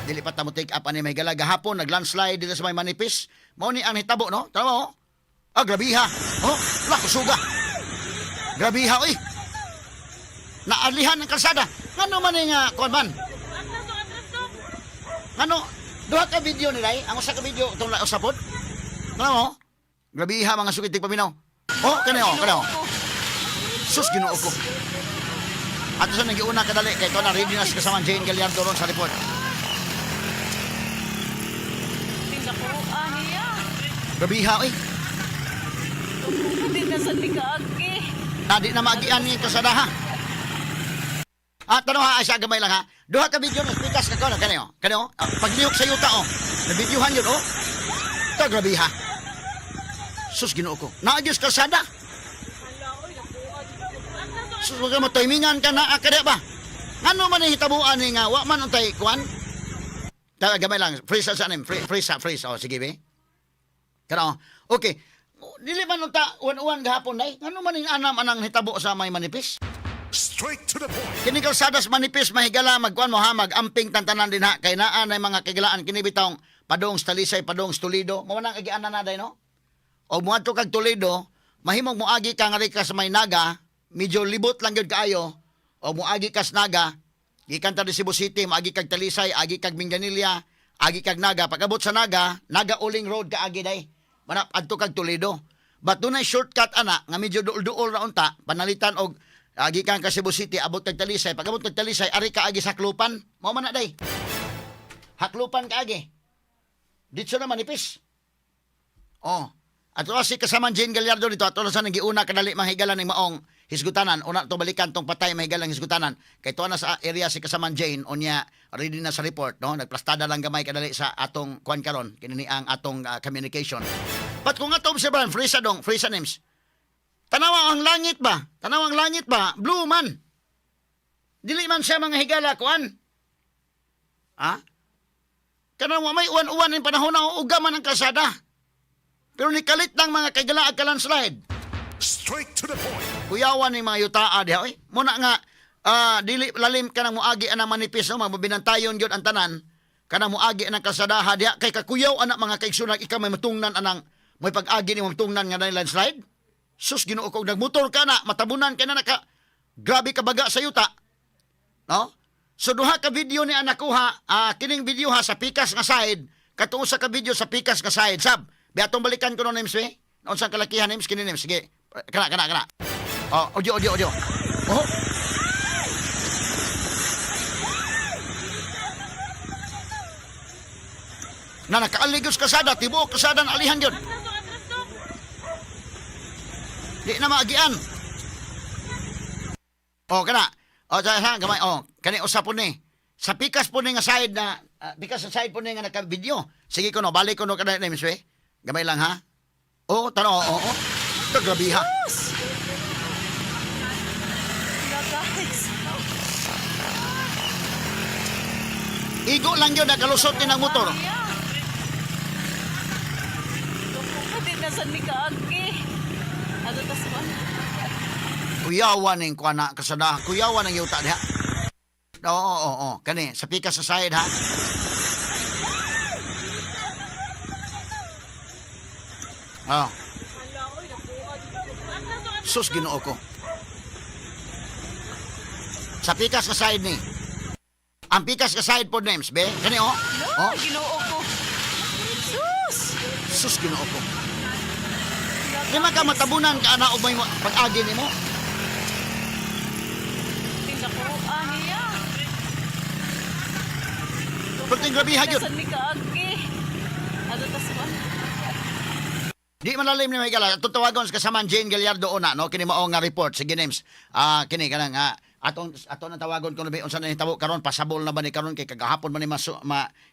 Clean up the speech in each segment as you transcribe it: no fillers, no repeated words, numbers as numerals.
Dili pa ta mo take up ani mahigala gahapon nag-landslide dito sa may manipis. Mao ni ang hitabo no. Tama mo? Ah, grabiha. Oh, la kusuga. Grabiha oy. Naalihan ang kalsada. Ngano man nga kuan man? Ngano? Duha ka video nila ang usa ka video tong usapod. Tama mo? Grabiha mga sukitig paminaw. Oh, kaniyo. Sus Ginoo ko. Ato sa nagiuna kadali kay to na ready na si kasamang Jane Gallardo ron sa report. Gabiha oy. Hindi na sa tigagi. Tadi na magian ni kasadaha. Tanong ha, siya gamay lang ha. Duha ka video na speakers ka ko na kaniyo. Paglihok sa yuta oh. Na-videohan yun oh. Ito grabiha. Sus Ginoo ko. Naayos kalsada. Sus wag mo timingan ka na akada ba? Ano man hitabuan ni nga wa man untay kuan? Gamay lang. Freeze sa anim. Freeze. Oh, sige be. Kana okay. Dili man unta uwan-uwan gahapon day. Ano man ning anam anang hitabo sa may manipis? Straight to the point. Kini kalsadas manipis mahigala magkuan mo ha magamping tantanan din ha kay naa na mga kagilaan kini bitong padong Talisay padong Toledo. Mao nang agianan na day no? O muadto kag Toledo, mahimong moagi ka nga ka sa may Naga, medyo libot lang gyud kaayo. O moagi ka sa Naga, gikan ta Cebu City, moagi kag Talisay, agi kag Mindanilla, agi kag Naga. Pagabot sa Naga, Naga Uling Road kaagi day. Manap adto kag Toledo. But dunay shortcut ana nga medyo duol-duol ra unta, panalitan og agi kang ka Cebu City, abot kag Talisay. Pagabot kag Talisay, ari ka agi sa Haklupan. Mao man na day. Haklupan kaagi. Ditso na manipis. Oh. At si kasamang Jane Gallardo dito at sa nagiuna kadali mahigalan ng maong hisgutanan una to balikan tong patay mahigalang hisgutanan kay tuwa na sa area si kasamang Jane unya ready na sa report no nagplastada lang gamay kadali sa atong kuan karon kini ang atong communication. But kung ato obserbahan frisa names. Tanawa ang langit ba blue man. Dili man siya mga higala kuan. Ha? Kanang may uwan-uwan ng panahon na uga man ang kalsada. Pero nikalit ng mga kagalaag ka landslide. Straight to the point. Kuyawan ni mga yutaa diha oy. Muna nga dili lalim ka nang muagi anang manipis no mabinantayon gyud ang tanan kanang muagi anang kasadaha diha kay kakuyaw anak mga kaigsunan ikaw may matungnan anang may pag-agi ni matungnan nga na landslide. Sus Ginoo ko nagmotor ka na matabunan ka na naka grabe ka baga sa yuta. No? So duha ka video ni anak kuha kining video ha sa pikas nga side katuo sa ka video sa pikas nga side sab. Biatong balikan ko no names we. Noon sa kalakihan names kini names. Sige. Kana. Oh, audio. Oh. Na nakaaligos kasada, tibuok kasada na alihan yun. Di na maagian. Oh, kana. Oh, ha, gamay. Oh, kani usapon ni. Sa pikas po ni nga side na, pikas sa side po ni nga naka-video. Sige ko no, balik ko no kada names we. Gamay lang ha. Oh, tano, oo. Grabiha. Igo lang yun, nakalusot din ang motor. Hindi na sa tigagi. Ano tas ba? Kuyawan ng kuana kasada. Kuyawan ng yuta diha. Oo. Kani, sa pikas sa side ha. Oh. Sus Ginoo ko. Sa pikas ka side ni. Ang pikas ka side po names, be. Kani oh. No, Ginoo ko. Sus Ginoo ko. Di man ka matabunan ka na og may pag-agi nimo. Tingnan ko niya. Perting grabe hagyod. Sa tigagi. Ano tas ba? Di malalim ni Miguel. Tutawagon sa kasamang Jane Gallardo una, no? Kini mao nga report. Sige, names. Kini ka nga. Aton na tawagon ko na unsa na hitabo karon pasabol na ba ni karon kay kagahapon man ni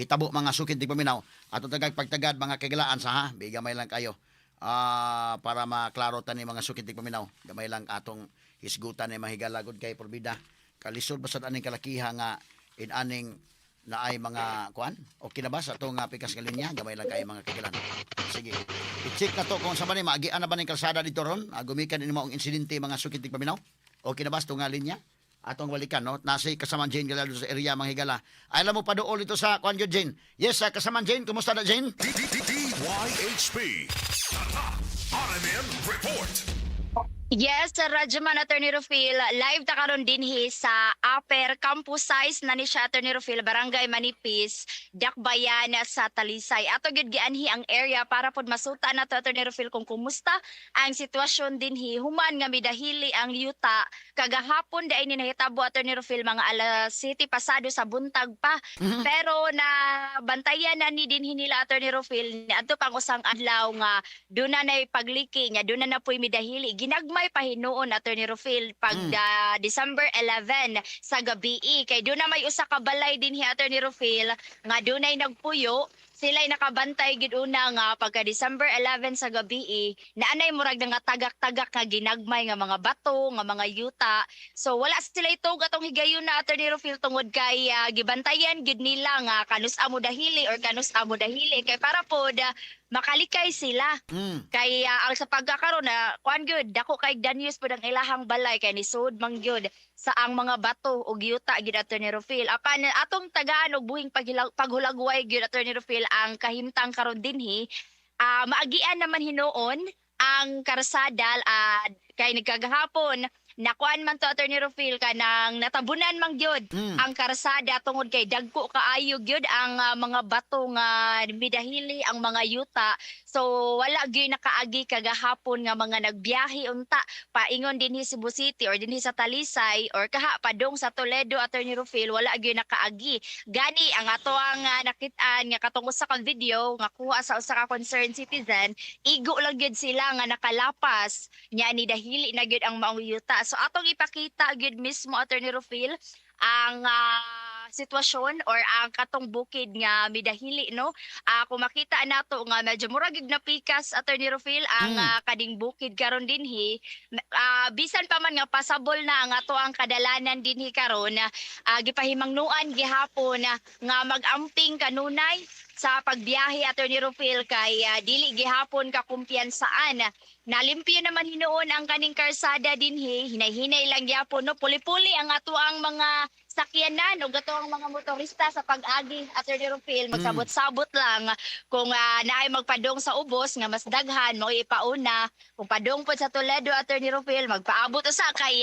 hitabo mga sukid di paminaw. Aton tagag pagtagad mga kagilaan sa ha. Bigamay lang kayo. Para maklaro ta ni mga sukid di paminaw. Gamay lang atong hisgutan ni mahigalagod kay porbida. Kalisod basad aning kalakiha nga inaning na ay mga kuan o kinabas atong pikas nga linya gamay lang kay mga kagilan. Sige. I-check na to kung sa ba ni maagian na ba ning kalsada dito ron. Gumikan ini maong insidente mga sukid di paminaw. O kinabas to nga linya. atong balikan, no? Nasi kasamaan Jane Gallardo sa area Manghigala. Ay, alam mo pa doon ito sa Kwan Jane. Yes, kasamaan Jane. Kumusta na Jane? DYHP. RMN Report. Yes, Sir Radyoman, Attorney Rufil, live ta karon dinhi sa Upper Campus Size na ni siya, Attorney Rufil, Barangay Manipis, Dakbayan sa Talisay. Ato gyud gianhi ang area para pod masuta nato, Attorney Rufil, kung kumusta ang sitwasyon dinhi. Human nga midahili ang yuta kagahapon dai ni nahitabo, Attorney Rufil, mga alas 7 pasado sa buntag pa. Pero na bantayan na ni dinhi nila, Attorney Rufil, adto pang usang adlaw nga duna nay pagliki nya, duna na puy midahili. Ginagmay pahinuon, Attorney Rufil, pag December 11 sa gabi, kay doon na may usa ka balay din hi, Attorney Rufil, nga doon ay nagpuyo. Sila'y nakabantay gid una nga pagka December 11 sa gabi, naanay murag nga tagak-tagak nga ginagmay nga mga bato, nga mga yuta. So wala sila itog atong higayon na, Attorney Rufil, tungod kay gibantayan gid nila nga kanus amo dahili or kanus amo dahili, kay para pod makalikay sila. Kay ang sa pagkakaroon na kuan gyud dako kay Danius pod ang ilahang balay kay nisud man gyud sa ang mga bato ug yuta gyud, Attorney Rufil. Apan atong tagaan og buhing paghulagway gyud, Attorney Rufil, ang kahimtang karon dinhi, maagian naman hinuon ang karsada kay nagkagahapon nakuan man to, Attorney Rufil, kanang natabunan man gyud ang karsada tungod kay dagko kaayo gyud ang mga bato nga midahili ang mga yuta. So wala gyud nakaagi kagahapon nga mga nagbiyahe unta paingon dinhi Cebu City or dinhi sa Talisay or kaha padong sa Toledo, Attorney Rufil, wala gyud nakaagi. Gani ang ato ang nakit-an nga katong usa ka video nga kuha sa usa ka concerned citizen, igo lang gyud sila nga nakalapas nya ni dahili na gyud ang maong yuta. So atong ipakita gyud mismo, Attorney Rufil, ang sitwasyon or ang katong bukid nga midahili, no? Kung makita nato nga medyo murag gyud napikas, Attorney Rufil, ang kading bukid karon dinhi, bisan pa man nga pasabol na ang ato ang kadalanan dinhi karon, gipahimangnuan gihapon nga mag-amping kanunay sa pagbiyahe, Attorney Rufil, kay dili gihapon ka kumpiyansaan. Nalimpyo naman hinuon ang kaning karsada dinhi, hinay-hinay lang gyapon, no? Puli-puli ang ato ang mga sakyanan o gato ang mga motorista sa pag-agi, Attorney Rufil, magsabot-sabot lang kung naay magpadong sa ubos nga mas daghan mo ipauna, kung padong po sa Toledo, Attorney Rufil, magpaabot usa kay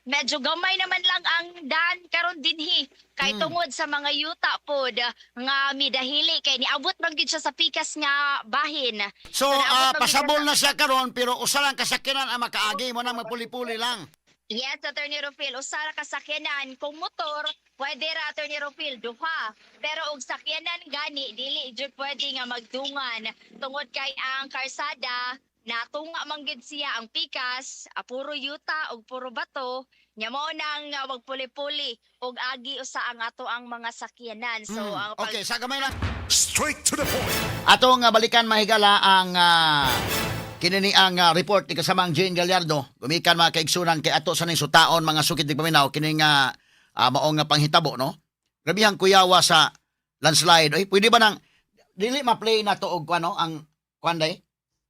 medyo gamay naman lang ang daan karon dinhi kay tungod sa mga yuta pod nga midahili kay niabot man gid siya sa pikas nga bahin. So, naabot man gid pasabol siya na siya karon pero usa lang kasakyanan ang makaagi mo nang magpuli-puli lang. Yes, Attorney Rufil, usa ra ka sakyanan. Kung motor, pwede ra, Attorney Rufil, duha. Pero og sakyanan gani, dili jud pwede nga magdungan. Tungod kay ang karsada, natunga man gid siya ang pikas, puro yuta og puro bato. Nya mao nang magpuli-puli og agi usa ang ato ang mga sakyanan. So ang Okay, sa gamay lang. Straight to the point. Atong balikan mahigala ang kinini ang report ni kasamang Jane Gallardo. Gumikan mga kaigsunan kay ato sa ning sutaon mga sukid ni paminaw kini nga mao nga panghitabo, no. Grabihang kuyawa sa landslide. Oy, pwede ba nang dili ma-play na to og ano ang kwan day?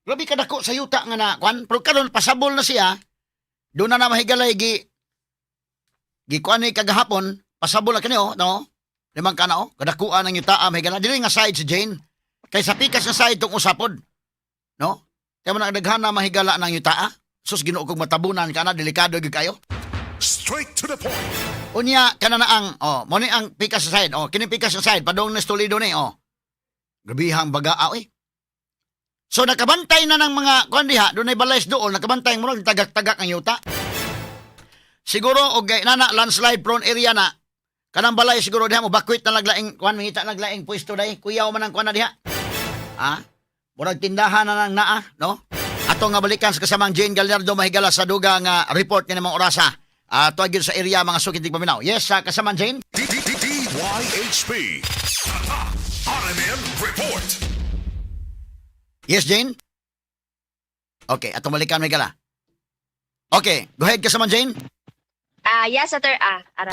Grabe kadako sa yuta nga na kwan, pero karon pasabol na siya. Doon na mahigalay gikuan ni kagahapon, pasabol na kani no. Limang kana kadakuan ang yuta mahigala. Dili nga side si Jane. Kay sa pikas nga side tong usapod. No? Kaya mo nagdaghan na mahigala ng yutaa. Sus, ginoo kong matabunan ka na, delikado gyud kayo. Straight to the point. Unya, kana na ang, mo ni ang pikas sa side. Kini pikas sa side, padong na Toledo ni, Grabihang bagaa, So, nakabantay na ng mga, kuhan diha, doon ay balays doon, nakabantay mo lang, tagak-tagak ang yuta. Siguro, nana, landslide prone area na, kanang balay siguro diha mo, bakwit na naglaing, kuhan, mangita naglaing pwesto dahi, kuyaw man ang kuhan na diha. Murag tindahan na nang naa, no? Ato nga balikan sa kasamang Jane Gallardo mahigala sa duga nga report ni mga orasa. Tuwag yun sa area mga sukid di paminaw. Yes, sa kasamang Jane? DYHP. RMN Report. Yes, Jane? Okay, atong balikan mahigala. Okay, go ahead kasamang Jane. yes, Attorney.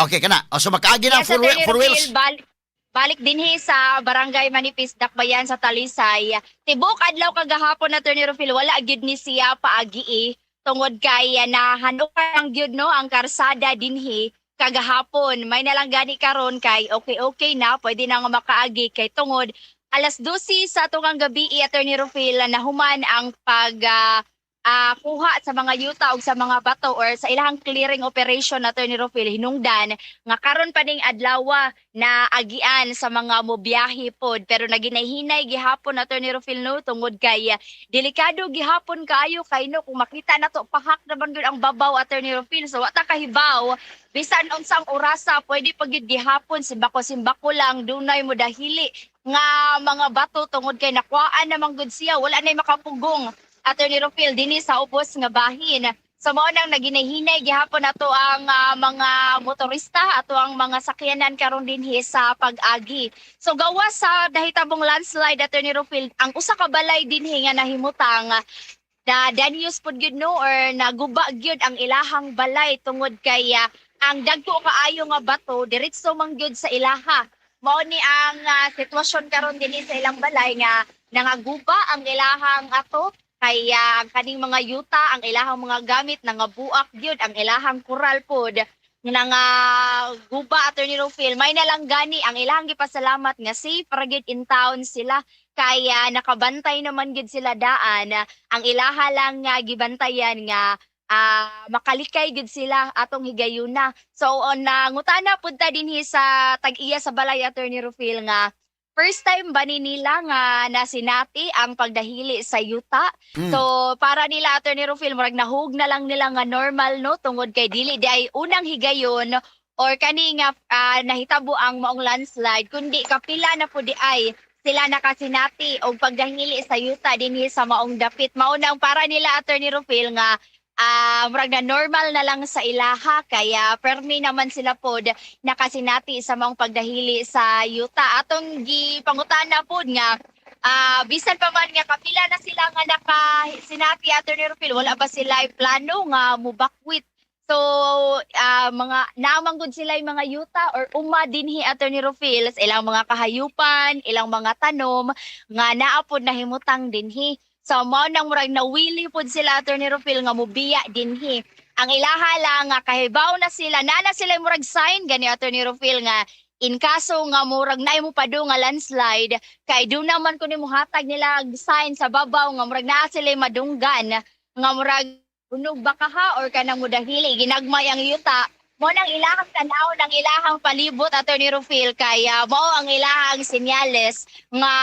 Okay, kana. So makaagi na Yes, four Attorney wheels. Rufil, balik dinhi sa Barangay Manipis, Dakbayan sa Talisay. Tibok adlaw kagahapon, Attorney Rufil, wala gyud ni siya paagi tungod kay nahanukan ang gyud, no, ang karsada dinhi kagahapon. May nalang gani karon kay okay na, pwede na nga makaagi kay tungod alas 12 sa atong gabi Attorney Rufil nahuman ang kuha sa mga yuta o sa mga bato or sa ilahang clearing operation Attorney Rufil hinungdan nga karon pa ning adlaw na agian sa mga mobiyahe pod pero naginahinay gihapon Attorney Rufil no tungod kay delikado gihapon kaayo kay no kung makita nato pahak naman gyud ang babaw Attorney Rufil so wa ta kahibaw bisan unsang orasa pwede pag gyud gihapon simbako lang dunay mo dahili nga mga bato tungod kay nakuhaan namang gud siya wala nay makapugong Attorney Rufil dinhi sa ubos nga bahin. So mao nang naginahinay gihapon nato ang mga motorista ato ang mga sakyanan karon dinhi sa pag-agi. So gawas sa nahitabong landslide Attorney Rufil, ang usa ka balay dinhi nga nahimutang na danyos pod gyud no or naguba gyud ang ilahang balay tungod kay ang dagko kaayo nga bato diretso man gyud sa ilaha. Mao ni ang sitwasyon karon dinhi sa ilang balay nga nangaguba ang ilahang ato kaya ang kaning mga yuta, ang ilahang mga gamit, nangabuak gyud ang ilahang kural pod nga guba Attorney Rufil. May nalang gani ang ilahang gipasalamat nga safe ra gyud in town sila kaya nakabantay naman gyud sila daan. Ang ilaha lang nga gibantayan nga makalikay gyud sila atong higayuna. So on ngutana pud ta dinhi sa tag-iya sa balay Attorney Rufil nga first time ba ni nila nga nasinati ang pagdahili sa yuta? So para nila Attorney Rufil murag nahug na lang nila nga normal no tungod kay dili di ay unang higayon or kani nga nahitabo ang maong landslide kundi kapila na pud di ay sila nakasinati og pagdahili sa yuta dinhi sa maong dapit. Mao na ang para nila Attorney Rufil nga murag na normal na lang sa ilaha kaya permi naman sila pod nakasinati sa mga pagdahili sa yuta atong gipangutana pod nga bisan pa man nga kapila na sila nga nakasinati Attorney Rufil wala ba sila plano nga mubakwit so mga namanggod sila yung mga yuta or uma dinhi Attorney Rufil sa ilang mga kahayupan ilang mga tanom nga naapod na himutang dinhi. So mao nang murag nawili pod sila Attorney Rufil nga mobiya dinhi. Ang ilaha lang nga kahibaw na sila nana sila murag sign gani Attorney Rufil nga in kaso nga murag naay mo pado nga landslide kay do naman kuno mohatag nila sign sa babaw nga murag naa sila madunggan nga murag unog bakaha or kanang mudahili ginagmay ang yuta mo nang ilahang tanaw ng ilahang palibot Attorney Rufil kaya mao ang ilahang senyales nga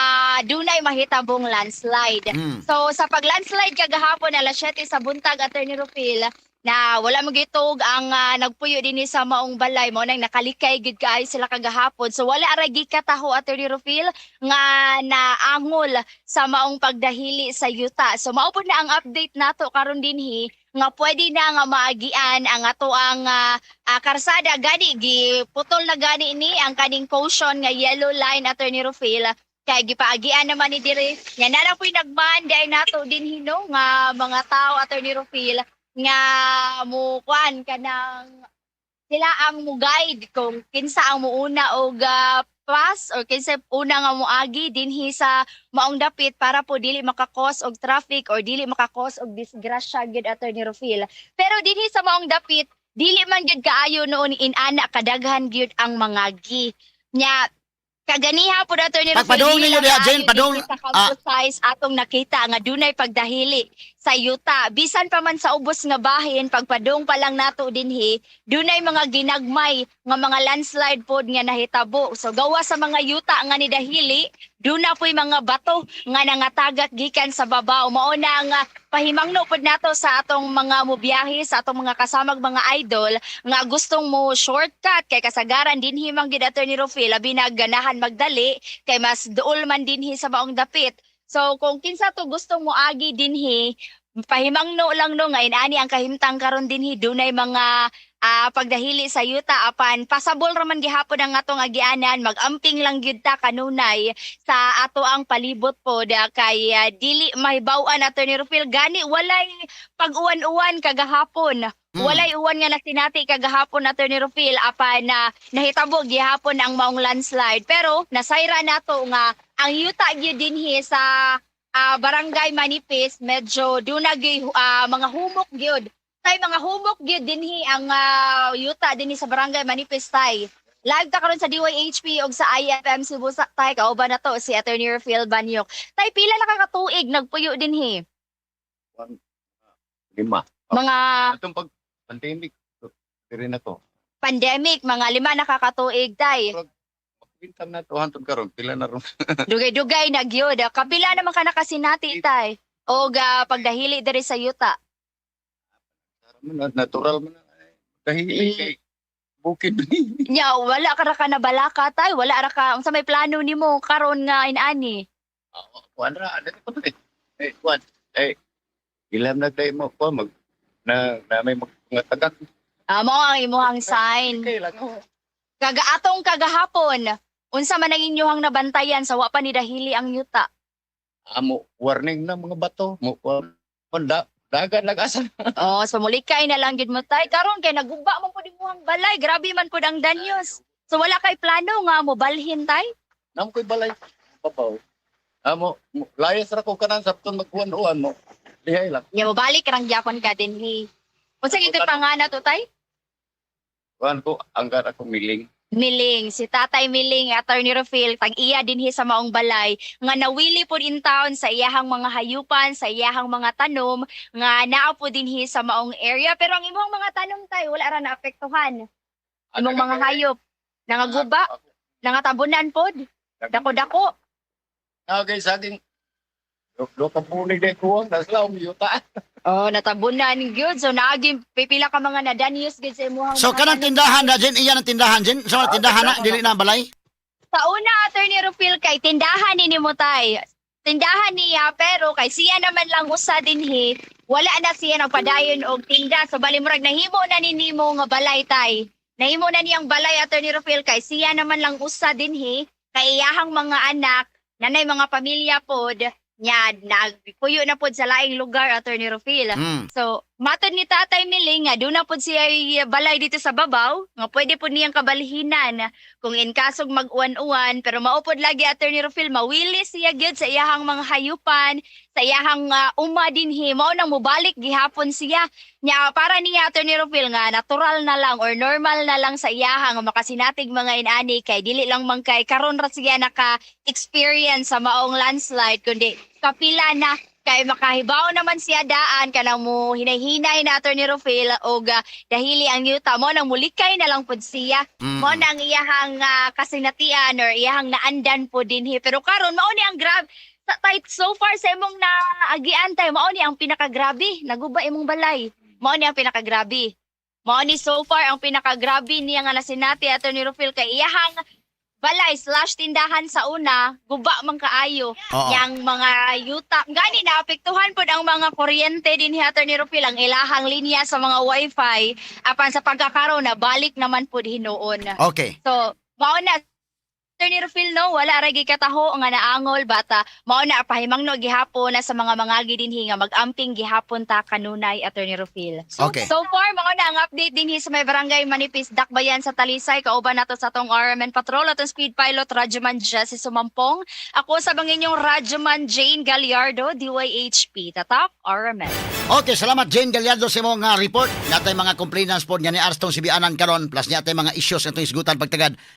dunay mahitabong landslide. So sa paglandslide kagahapon alas 7 sa buntag Attorney Rufil na wala magitog ang nagpuyo dinhi sa maong balay mo nang nakalikay gid kaayo sila kagahapon. So wala ra gikataho Attorney Rufil nga naangol sa maong pagdahili sa yuta. So mao pod na ang update nato karon dinhi nga pwede na nga maagian ang ato ang karsada gani giputol na gani ni ang kaning caution nga yellow line Attorney Rufil kay gipaagian naman ni diri nya na lang po'y nagman ay nato din hino nga mga tao Attorney Rufil nga mo kuan kanang sila ang mo guide kung kinsa ang muuna og pass or kinsa una nga moagi dinhi sa maong dapit para po dili makakos og traffic or dili makakos og disgrasya gyud Attorney Rufil. Pero dinhi sa maong dapit dili man gyud kaayo noon inana kadaghan gyud ang mga gi. Nya kaganiha po Attorney Rufil. Pagpadung ninyo diha Jane, padung sa campus size atong nakita nga dunay pagdahili sa yuta. Bisan pa man sa ubos nga bahin pagpadung pa lang nato dinhi, dunay mga ginagmay nga mga landslide pod nga nahitabo. So gawa sa mga yuta nga nidahili, duna po'y mga bato nga nangatagak gikan sa babaw. Mao na nga pahimangno pod nato sa atong mga mobiyahe sa atong mga kasamag mga idol nga gustong mo shortcut kay kasagaran dinhi man gid Attorney Rufil labi na ganahan magdali kay mas duol man dinhi sa maong dapit. So kung kinsa to gustong mo agi dinhi pahimangno lang no nga inani ang kahimtang karon dinhi dunay mga pagdahili sa yuta apan pasabol raman gihapon ang atong agianan magamping lang gyud ta kanunay sa ato ang palibot pod kay dili mahibaw-an Attorney Rufil gani walay pag-uwan-uwan kagahapon. Walay uwan nga nasinati kagahapon Attorney Rufil apan nahitabo gihapon ang maong landslide pero nasayra nato nga ang yuta gyud dinhi sa barangay Manipis medyo dunay mga humok gyud Tay mga humok gyud dinhi ang yuta dinhi sa barangay Manipis tay. Live ta karon sa DYHP ug sa IFM Cebu tay kauban na to si Attorney Rafael Banyok. Tay pila na ka katuig nagpuyo dinhi? 5. Mga Atong pag pandemic, rin na to. pandemic, mga 5 na kakatuig tay. Bintang na to, hantod karon pila na ron. Dugay-dugay na gyud. Kapila naman ka nakasinati tay. Og pagdahili diri sa yuta. Natural man na. Dahil kay bukid ni. Nya wala ka ra ka nabalaka tay, wala ra ka unsa may plano nimo karon nga inani. Kuan ra, ano ko to eh. Kuan, ilam na tayo mo ko mag na may mga tagak. Mao ang imuhang sign. Okay lang oh. Kagaatong kagahapon, unsa man ang inyong nabantayan sa wa pa ni dahili ang yuta? Amo warning na mga bato mo panda dagan nag-asa. Oh, so mulikay na lang gid mo tay. Karon kay naguba man pud imuhang balay, grabe man pud ang danyos. So wala kay plano nga mo balhin tay? Nam ko'y balay papaw. Amo layas ra ko kanan sapton magkuan-uan mo. Lihay lang. Nya mo balik rang gyapon ka dinhi. Unsa gid pangana to tay? Kuan ko anggar ako miling. Miling, si Tatay Miling, Attorney Rafael, tag-iya dinhi sa maong balay, nga nawili po in town sa iyahang mga hayupan, sa iyahang mga tanom, nga naa po dinhi sa maong area. Pero ang imong mga tanom tay, wala ra naapektuhan. Imong mga hayop, nangaguba, nangatabunan pod, dako-dako. Okay, saging do ka punig de ko nasla umiyuta. Oh, natabunan gyud. So naaging pipila ka mga nadanius gyud sa imong So mga kanang tanom. tindahan na Jen, iyan ang tindahan Jen. So tindahan na dili na balay. Sa una, Attorney Rafael, kay tindahan ni mo tay. Tindahan niya, pero kay siya naman lang usa dinhi, wala na siya nagpadayon og tinda. So bali murag nahimo na ni nimo nga balay tay. Nahimo na niyang balay, Attorney Rafael, kay siya naman lang usa dinhi, kay iyahang mga anak, nanay mga pamilya pod, nya nagpuyo na pod sa laing lugar, Attorney Rafael. So, matod ni Tatay Miling nga doon na pod siya balay dito sa babaw, nga pwede pod niyang kabalhinan kung in kasog mag-uwan-uwan, pero maupod lagi Attorney Rafael, mawili siya gyud sa iyahang mga hayupan, sa iyahang uma dinhi, mao nang mobalik gihapon siya. Nya para niya Attorney Rafael nga natural na lang or normal na lang sa iyahang makasinatig mga inani kay dili lang man kay karon ra siya naka-experience sa maong landslide kundi kapila na kay makahibaw naman siya daan kanang mo hinay-hinay na Attorney Rafael og dahili ang yuta mo nang mulikay na lang pud siya mo nang iyahang kasinatian or iyahang naandan po dinhi pero karon mao ni ang grab sa tight so far sa imong naagian tay mao ni ang pinakagrabe naguba imong balay mao ni ang pinakagrabe mao ni so far ang pinakagrabe niya nga nasinati Attorney Rafael kay iyahang balay / tindahan sa una, guba man kaayo. Oo. Yang mga yuta. Gani naapektuhan pod ang mga kuryente din ni Attorney Rafael ang ilahang linya sa mga wifi. Apan sa pagkakaroon na balik naman pod hinuon. Okay. So, mao na Attorney Rafael no, wala ra gikataho nga naangol bata. Mao na pahimangno gihapon na sa mga mangagi dinhi nga mag-amping gihapon ta kanunay Attorney Rafael. Okay. So far mao na ang update dinhi sa may barangay Manipis Dakbayan sa Talisay kauban nato sa tong RMN Patrol at ang Speed Pilot Radyoman Jesse Sumampong. Ako sa banginyong Radyoman Jane Gallardo, DYHP, Tatap RMN. Okay, salamat Jane Gallardo sa imong report. Natay mga complainants po nga ni Arstong Sibianan karon plus natay mga issues atong isgutan pagtagad